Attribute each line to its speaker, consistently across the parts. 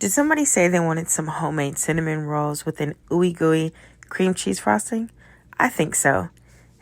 Speaker 1: Did somebody say they wanted some homemade cinnamon rolls with an ooey gooey cream cheese frosting? I think so.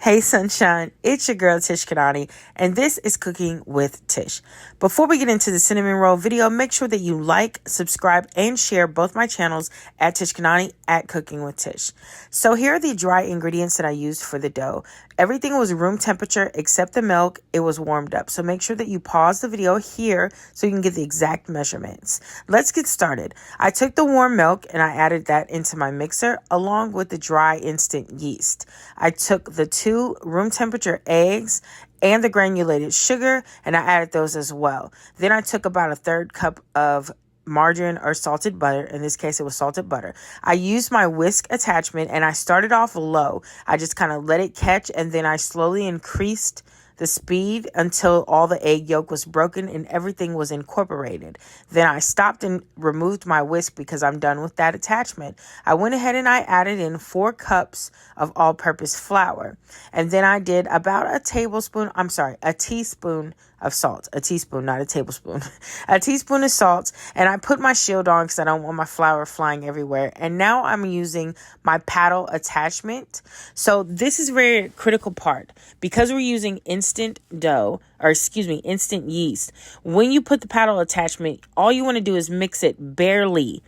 Speaker 1: Hey sunshine, it's your girl Tish Kanani, and this is Cooking with Tish. Before we get into the cinnamon roll video, make sure that you like, subscribe, and share both my channels at Tish Kanani at Cooking with Tish. So here are the dry ingredients that I used for the dough. Everything was room temperature except the milk. It was warmed up. So make sure that you pause the video here so you can get the exact measurements. Let's get started. I took the warm milk and I added that into my mixer along with the dry instant yeast. I took the 2 room temperature eggs and the granulated sugar and I added those as well. Then I took about a 1/3 cup of margarine or salted butter. In this case, it was salted butter. I used my whisk attachment and I started off low. I just kind of let it catch and then I slowly increased the speed until all the egg yolk was broken and everything was incorporated. Then I stopped and removed my whisk because I'm done with that attachment. I went ahead and I added in 4 cups of all-purpose flour. And then I did about a teaspoon of salt. A teaspoon, not a tablespoon. A teaspoon of salt. And I put my shield on because I don't want my flour flying everywhere. And now I'm using my paddle attachment. So this is a very critical part. Because we're using instant yeast. When you put the paddle attachment, all you want to do is mix it barely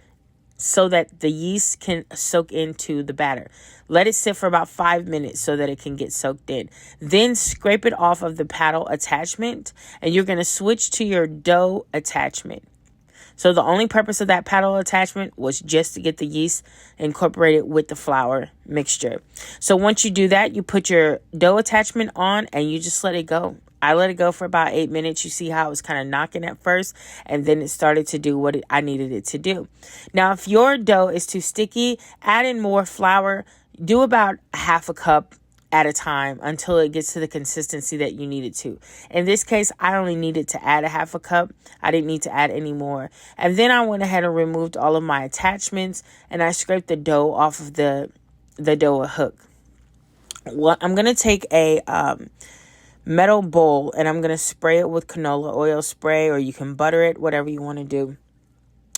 Speaker 1: so that the yeast can soak into the batter. Let it sit for about 5 minutes so that it can get soaked in. Then scrape it off of the paddle attachment and you're going to switch to your dough attachment. So the only purpose of that paddle attachment was just to get the yeast incorporated with the flour mixture. So once you do that, you put your dough attachment on and you just let it go. I let it go for about 8 minutes. You see how it was kind of knocking at first, and then it started to do what I needed it to do. Now, if your dough is too sticky, add in more flour. Do about 1/2 cup at a time until it gets to the consistency that you need it to. In this case, I only needed to add 1/2 cup. I didn't need to add any more. And then I went ahead and removed all of my attachments, and I scraped the dough off of the dough hook. Well, I'm going to take a metal bowl and I'm going to spray it with canola oil spray, or you can butter it, whatever you want to do.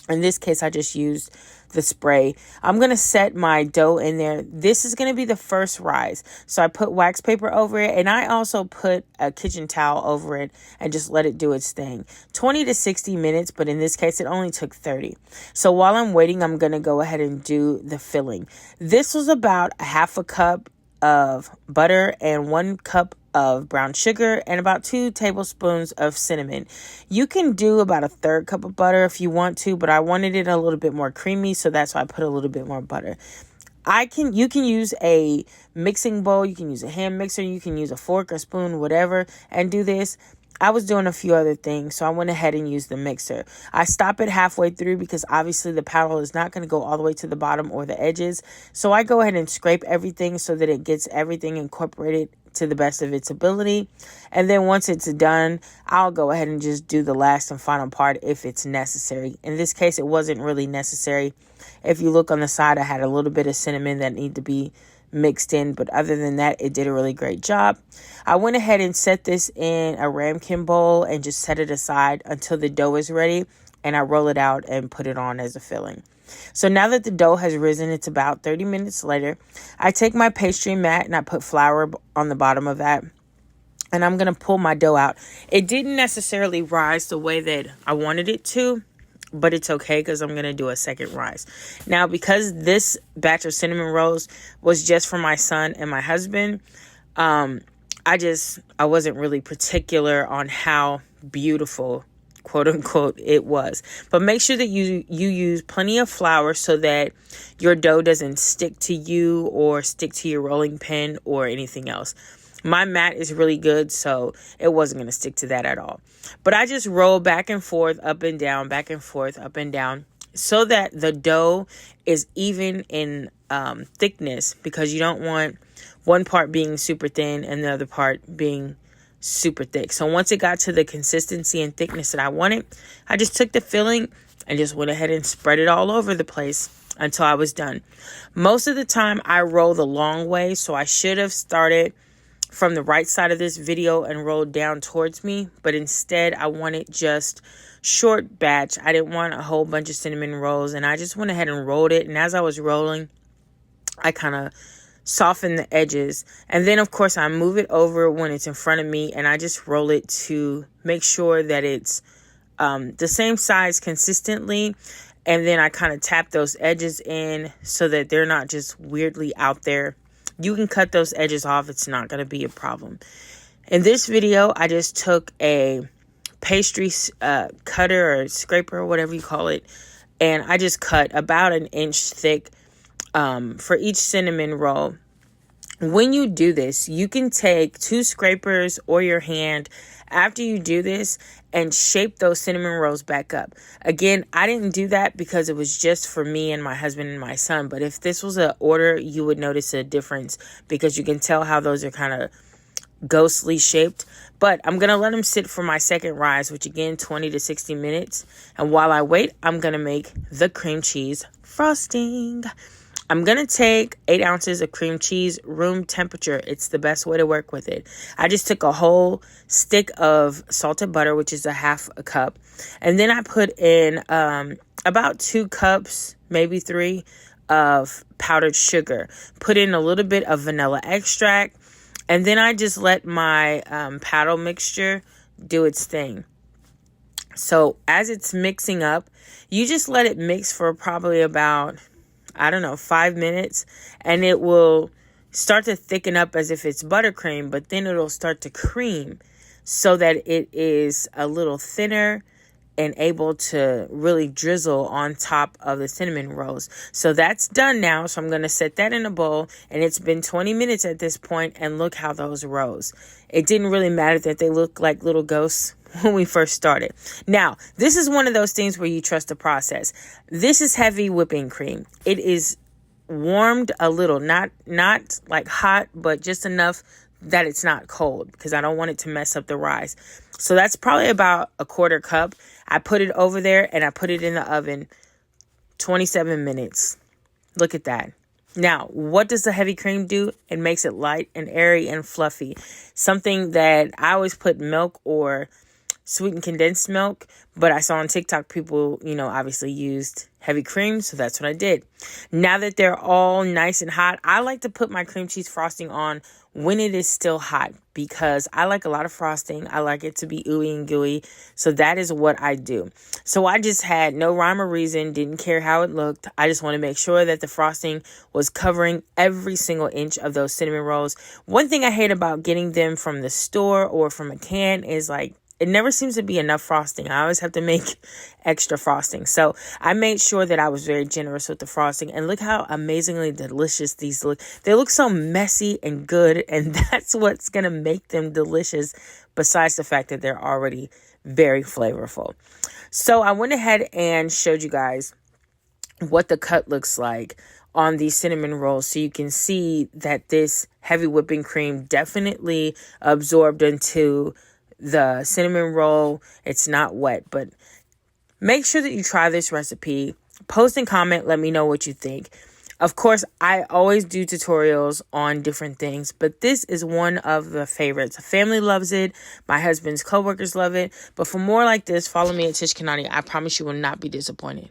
Speaker 1: In this case, I just used the spray. I'm going to set my dough in there. This is going to be the first rise. So I put wax paper over it and I also put a kitchen towel over it and just let it do its thing. 20 to 60 minutes, but in this case, it only took 30. So while I'm waiting, I'm going to go ahead and do the filling. This was about 1/2 cup of butter and 1 cup of brown sugar and about 2 tablespoons of cinnamon. You can do about a 1/3 cup of butter if you want to, but I wanted it a little bit more creamy, so that's why I put a little bit more butter. You can use a mixing bowl, you can use a hand mixer, you can use a fork or spoon, whatever, and do this. I was doing a few other things, so I went ahead and used the mixer. I stop it halfway through because obviously the paddle is not going to go all the way to the bottom or the edges. So I go ahead and scrape everything so that it gets everything incorporated to the best of its ability. And then once it's done, I'll go ahead and just do the last and final part if it's necessary. In this case, it wasn't really necessary. If you look on the side, I had a little bit of cinnamon that needed to be mixed in, but other than that, it did a really great job. I went ahead and set this in a ramekin bowl and just set it aside until the dough is ready, and I roll it out and put it on as a filling. So now that the dough has risen, it's about 30 minutes later. I take my pastry mat and I put flour on the bottom of that, and I'm going to pull my dough out. It didn't necessarily rise the way that I wanted it to, but it's okay because I'm going to do a second rise. Now, because this batch of cinnamon rolls was just for my son and my husband, I wasn't really particular on how beautiful, quote unquote, it was. But make sure that you use plenty of flour so that your dough doesn't stick to you or stick to your rolling pin or anything else. My mat is really good, so it wasn't going to stick to that at all. But I just roll back and forth, up and down, back and forth, up and down, so that the dough is even in thickness, because you don't want one part being super thin and the other part being super thick. So once it got to the consistency and thickness that I wanted, I just took the filling and just went ahead and spread it all over the place until I was done. Most of the time, I roll the long way, so I should have started from the right side of this video and rolled down towards me, but instead I wanted just short batch. I didn't want a whole bunch of cinnamon rolls, and I just went ahead and rolled it. And as I was rolling, I kind of soften the edges, and then of course I move it over when it's in front of me, and I just roll it to make sure that it's the same size consistently, and then I kind of tap those edges in so that they're not just weirdly out there. You can cut those edges off. It's not going to be a problem. In this video, I just took a pastry cutter or scraper or whatever you call it, and I just cut about 1 inch thick for each cinnamon roll. When you do this, you can take 2 scrapers or your hand after you do this and shape those cinnamon rolls back up. Again, I didn't do that because it was just for me and my husband and my son. But if this was an order, you would notice a difference because you can tell how those are kind of ghostly shaped. But I'm going to let them sit for my second rise, which again, 20 to 60 minutes. And while I wait, I'm going to make the cream cheese frosting. I'm going to take 8 ounces of cream cheese, room temperature. It's the best way to work with it. I just took a whole stick of salted butter, which is a half a cup. And then I put in about 2 cups, maybe 3, of powdered sugar. Put in a little bit of vanilla extract. And then I just let my paddle mixture do its thing. So as it's mixing up, you just let it mix for probably about 5 minutes, and it will start to thicken up as if it's buttercream, but then it'll start to cream so that it is a little thinner and able to really drizzle on top of the cinnamon rolls. So that's done now. So I'm going to set that in a bowl, and it's been 20 minutes at this point, and look how those rose. It didn't really matter that they look like little ghosts when we first started. Now, this is one of those things where you trust the process. This is heavy whipping cream. It is warmed a little, not like hot, but just enough that it's not cold because I don't want it to mess up the rise. So that's probably about a 1/4 cup. I put it over there and I put it in the oven 27 minutes. Look at that. Now, what does the heavy cream do? It makes it light and airy and fluffy. Something that I always put milk or sweetened condensed milk, but I saw on TikTok people, obviously used heavy cream, so that's what I did. Now that they're all nice and hot, I like to put my cream cheese frosting on when it is still hot because I like a lot of frosting. I like it to be ooey and gooey, so that is what I do. So I just had no rhyme or reason, didn't care how it looked. I just want to make sure that the frosting was covering every single inch of those cinnamon rolls. One thing I hate about getting them from the store or from a can is it never seems to be enough frosting. I always have to make extra frosting. So I made sure that I was very generous with the frosting. And look how amazingly delicious these look. They look so messy and good. And that's what's going to make them delicious, besides the fact that they're already very flavorful. So I went ahead and showed you guys what the cut looks like on these cinnamon rolls. So you can see that this heavy whipping cream definitely absorbed into the cinnamon roll. It's not wet, but make sure that you try this recipe. Post and comment. Let me know what you think. Of course, I always do tutorials on different things, but this is one of the favorites. Family loves it. My husband's coworkers love it. But for more like this, follow me at Tish Kanani. I promise you will not be disappointed.